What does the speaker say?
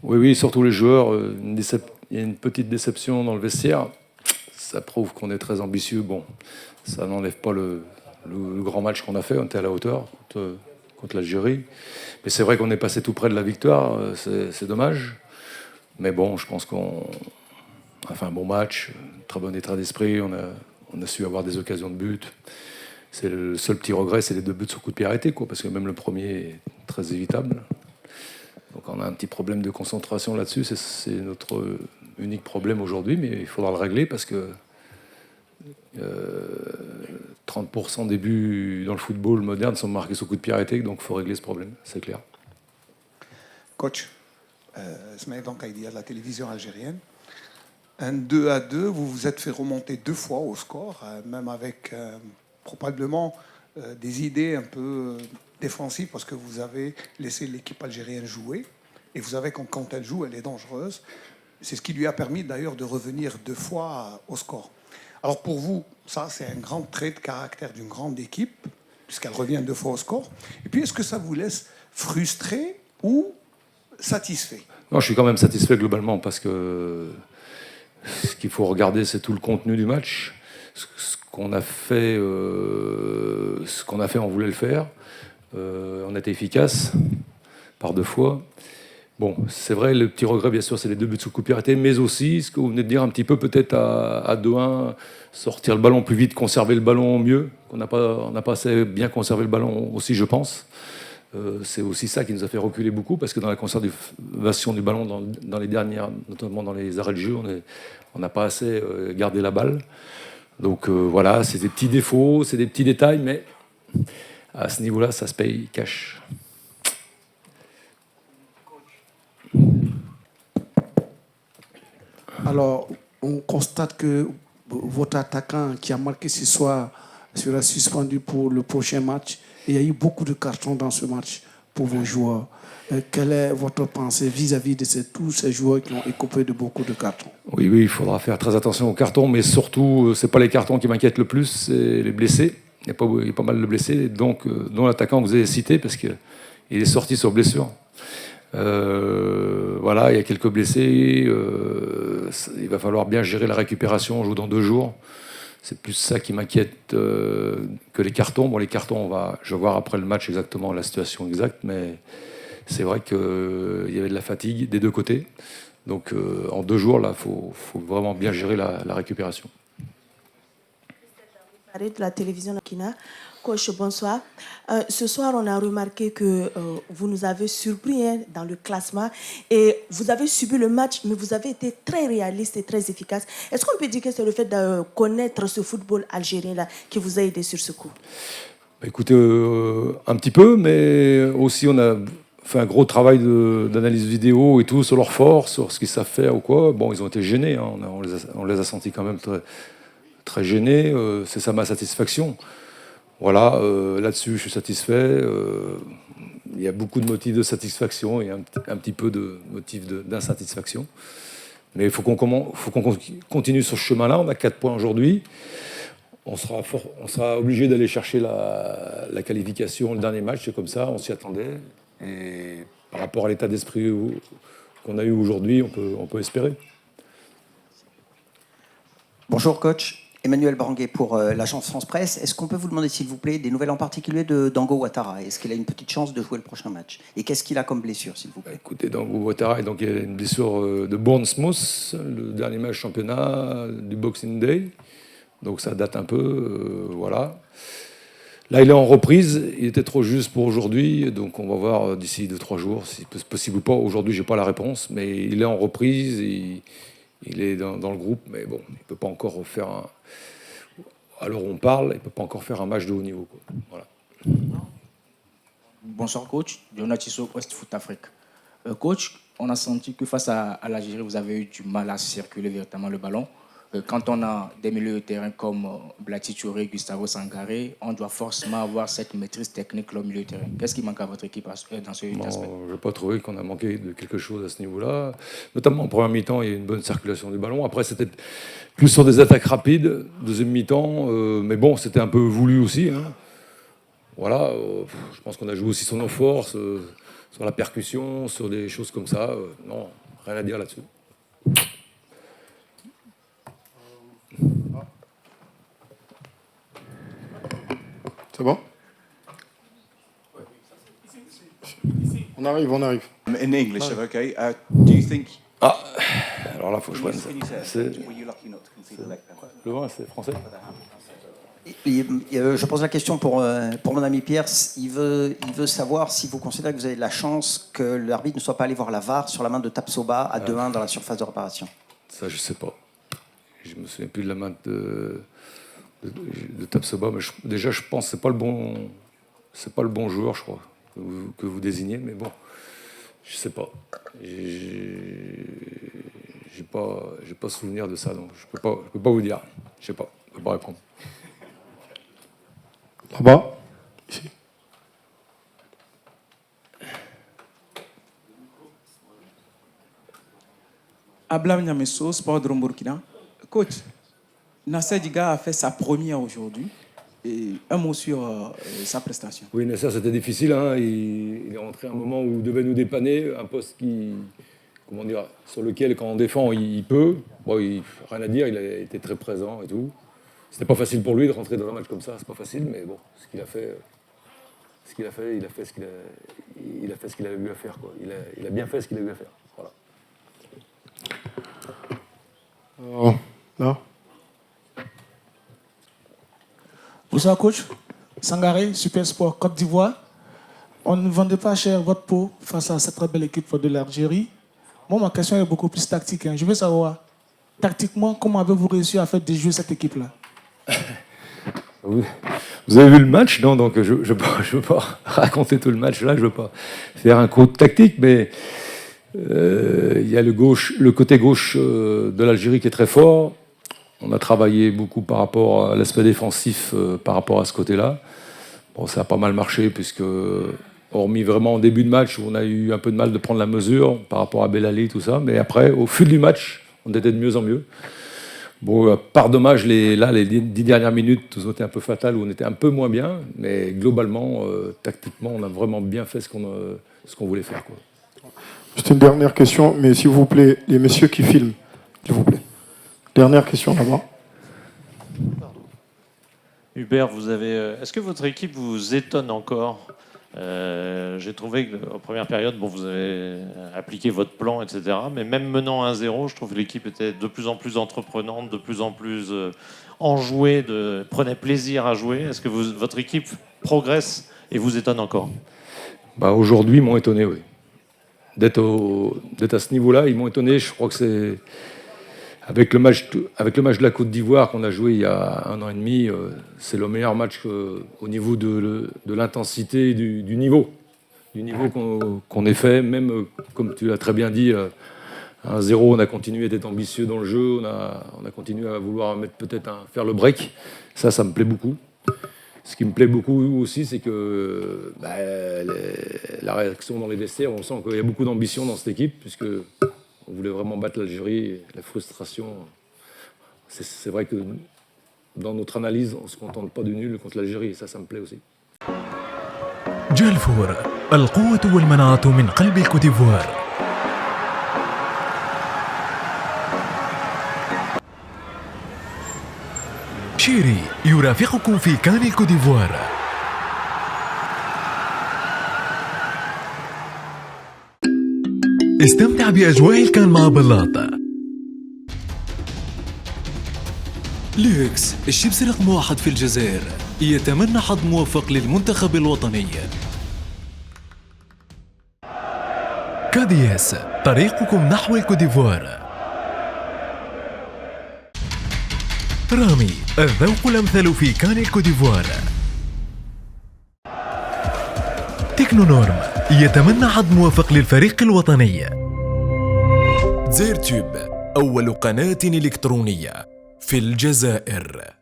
Oui, oui, surtout les joueurs. Il y a une petite déception dans le vestiaire. Ça prouve qu'on est très ambitieux. Bon, ça n'enlève pas le grand match qu'on a fait. On était à la hauteur contre l'Algérie. Mais c'est vrai qu'on est passé tout près de la victoire. C'est dommage. Mais bon, je pense qu'on a fait un bon match, très bon état d'esprit. On a su avoir des occasions de but. C'est le seul petit regret, c'est les 2 buts sur coup de pied arrêté, quoi, parce que même le premier est très évitable. Donc on a un petit problème de concentration là-dessus. C'est notre unique problème aujourd'hui, mais il faudra le régler parce que 30% des buts dans le football moderne sont marqués sur coup de pied arrêté, donc il faut régler ce problème, c'est clair. Coach, Smaïl Dankaïdia de la télévision algérienne. Un 2-2, vous vous êtes fait remonter 2 fois au score, même avec probablement des idées un peu défensives parce que vous avez laissé l'équipe algérienne jouer. Et vous savez quand elle joue, elle est dangereuse. C'est ce qui lui a permis d'ailleurs de revenir 2 fois au score. Alors pour vous, ça c'est un grand trait de caractère d'une grande équipe, puisqu'elle revient 2 fois au score. Et puis est-ce que ça vous laisse frustré ou satisfait? Non, je suis quand même satisfait globalement parce que ce qu'il faut regarder, c'est tout le contenu du match. Ce qu'on a fait, on voulait le faire. On a été efficace par 2 fois. Bon, c'est vrai, le petit regret, bien sûr, c'est les 2 buts sous coup de pied arrêté, mais aussi, ce que vous venez de dire, un petit peu peut-être à 2-1, sortir le ballon plus vite, conserver le ballon mieux. On n'a pas assez bien conservé le ballon aussi, je pense. C'est aussi ça qui nous a fait reculer beaucoup, parce que dans la conservation du ballon, dans les dernières, notamment dans les arrêts de jeu, on n'a pas assez gardé la balle. Donc voilà, c'est des petits défauts, c'est des petits détails, mais à ce niveau-là, ça se paye cash. Alors, on constate que votre attaquant qui a marqué ce soir sera suspendu pour le prochain match. Et il y a eu beaucoup de cartons dans ce match pour vos joueurs. Quelle est votre pensée vis-à-vis de tous ces joueurs qui ont écopé de beaucoup de cartons? Oui, oui, il faudra faire très attention aux cartons, mais surtout, c'est pas les cartons qui m'inquiètent le plus, c'est les blessés. Il y a pas mal de blessés, donc, dont l'attaquant que vous avez cité, parce qu'il est sorti sur blessure. Voilà, il y a quelques blessés. Il va falloir bien gérer la récupération. On joue dans 2 jours. C'est plus ça qui m'inquiète que les cartons. Bon, les cartons, je vais voir après le match exactement la situation exacte, mais c'est vrai qu'il y avait de la fatigue des 2 côtés. Donc en 2 jours, là, faut vraiment bien gérer la récupération. De la télévision Kina. Coach, bonsoir. Ce soir, on a remarqué que vous nous avez surpris dans le classement et vous avez subi le match, mais vous avez été très réaliste et très efficace. Est-ce qu'on peut dire que c'est le fait de connaître ce football algérien-là qui vous a aidé sur ce coup? Écoutez, un petit peu, mais aussi on a fait un gros travail d'analyse vidéo et tout sur leurs forces, sur ce qu'ils savent faire ou quoi. Bon, ils ont été gênés, hein. On les a sentis quand même très, très gênés. C'est ça ma satisfaction. Voilà, là-dessus, je suis satisfait. Il y a beaucoup de motifs de satisfaction et un petit peu de motifs d'insatisfaction. Mais il faut qu'on continue sur ce chemin-là. On a 4 points aujourd'hui. On sera obligé d'aller chercher la qualification, le dernier match, c'est comme ça, on s'y attendait. Et par rapport à l'état d'esprit qu'on a eu aujourd'hui, on peut espérer. Bonjour coach, Emmanuel Baranguet pour l'agence France Presse. Est-ce qu'on peut vous demander s'il vous plaît des nouvelles en particulier de Dango Ouattara? Est-ce qu'il a une petite chance de jouer le prochain match? Et qu'est-ce qu'il a comme blessure s'il vous plaît? Écoutez, Dango Ouattara, donc, il y a une blessure de Bournemouth, le dernier match championnat du Boxing Day. Donc ça date un peu, voilà. Là, il est en reprise, il était trop juste pour aujourd'hui, donc on va voir d'ici 2-3 jours si c'est possible ou pas. Aujourd'hui, j'ai pas la réponse, mais il est en reprise, il est dans le groupe, mais bon, il peut pas encore faire alors on parle, il peut pas encore faire un match de haut niveau, quoi. Voilà. Bonsoir coach, Jonathan West Foot Afrique. Coach, on a senti que face à l'Algérie, vous avez eu du mal à circuler véritablement le ballon. Quand on a des milieux de terrain comme Blati Touré, Gustavo Sangaré, on doit forcément avoir cette maîtrise technique au milieu de terrain. Qu'est-ce qui manque à votre équipe dans ce aspect? Je n'ai pas trouvé qu'on a manqué de quelque chose à ce niveau-là. Notamment en première mi-temps, il y a eu une bonne circulation du ballon. Après, c'était plus sur des attaques rapides. Deuxième mi-temps, mais bon, c'était un peu voulu aussi, hein. Voilà, je pense qu'on a joué aussi sur nos forces. sur la percussion, sur des choses comme ça. Non, rien à dire là-dessus. C'est bon? On arrive. In English, okay. Do you think? Ah, alors là, il faut que je prenne ça. Can you say it? Were you lucky not to concede a leg penalty? Le vin, c'est français. Je pose la question pour mon ami Pierre. Il veut savoir si vous considérez que vous avez de la chance que l'arbitre ne soit pas allé voir la VAR sur la main de Tapsoba à 2-1 dans la surface de réparation. Ça, je sais pas. Je me souviens plus de la main de Tapsoba, mais déjà, je pense que c'est pas le bon joueur, je crois, que vous désignez, mais bon, je sais pas. J'ai pas souvenir de ça, donc je peux pas vous dire. Je sais pas, je peux pas répondre. Là-bas, ici. Ablam Nyamesso, Sport Drom Burkina. Coach, Nasser Diga a fait sa première aujourd'hui. Et un mot sur sa prestation. Oui, Nasser, c'était difficile. Hein. Il est rentré à un moment où il devait nous dépanner, un poste sur lequel, quand on défend, il peut. Bon, rien à dire, il a été très présent et tout. C'était pas facile pour lui de rentrer dans un match comme ça, c'est pas facile, mais bon, il a fait ce qu'il avait eu à faire, quoi. Il a bien fait ce qu'il a eu à faire. Voilà. Là. Bonsoir coach. Sangaré, Super Sport Côte d'Ivoire. On ne vendait pas cher votre peau face à cette très belle équipe de l'Algérie. Moi, ma question est beaucoup plus tactique. Je veux savoir, tactiquement, comment avez-vous réussi à faire déjouer cette équipe-là? Vous avez vu le match, non? Donc je veux pas raconter tout le match là, je veux pas faire un coup tactique, mais il y a le côté gauche de l'Algérie qui est très fort. On a travaillé beaucoup par rapport à l'aspect défensif, par rapport à ce côté-là. Bon, ça a pas mal marché, puisque, hormis vraiment au début de match, où on a eu un peu de mal de prendre la mesure par rapport à Belali, tout ça, mais après, au fil du match, on était de mieux en mieux. Bon, par dommage, les 10 dernières minutes ont été un peu fatales, où on était un peu moins bien, mais globalement, tactiquement, on a vraiment bien fait ce qu'on voulait faire, quoi. Juste une dernière question, mais s'il vous plaît, les messieurs qui filment, s'il vous plaît. Dernière question là-bas. Hubert, est-ce que votre équipe vous étonne encore? J'ai trouvé qu'en première période, vous avez appliqué votre plan, etc. Mais même menant 1-0, je trouve que l'équipe était de plus en plus entreprenante, de plus en plus enjouée, prenait plaisir à jouer. Est-ce que votre équipe progresse et vous étonne encore? Aujourd'hui, ils m'ont étonné, oui. D'être à ce niveau-là, ils m'ont étonné. Je crois que c'est... Avec le match de la Côte d'Ivoire qu'on a joué il y a 1 an et demi, c'est le meilleur match au niveau de l'intensité, du niveau qu'on ait fait. Même, comme tu l'as très bien dit, 1-0, on a continué d'être ambitieux dans le jeu, on a continué à vouloir faire le break. Ça me plaît beaucoup. Ce qui me plaît beaucoup aussi, c'est que la réaction dans les vestiaires, on sent qu'il y a beaucoup d'ambition dans cette équipe, puisque on voulait vraiment battre l'Algérie. La frustration, c'est vrai que dans notre analyse, on ne se contente pas du nul contre l'Algérie, et ça me plaît aussi. جالفور القوة والمناعة من قلب الكوت ديفوار. شيري يرافقكم في كان الكوت ديفوار. استمتع بأجواء الكان مع بلاط. ليكس الشيبس رقم 1 في الجزائر يتمنى حظ موفق للمنتخب الوطني. كادياس طريقكم نحو الكوديفوار. رامي الذوق الأمثل في كان الكوديفوار. تكنونورم يتمنى حظ موفق للفريق الوطني. زيرتوب أول قناة إلكترونية في الجزائر.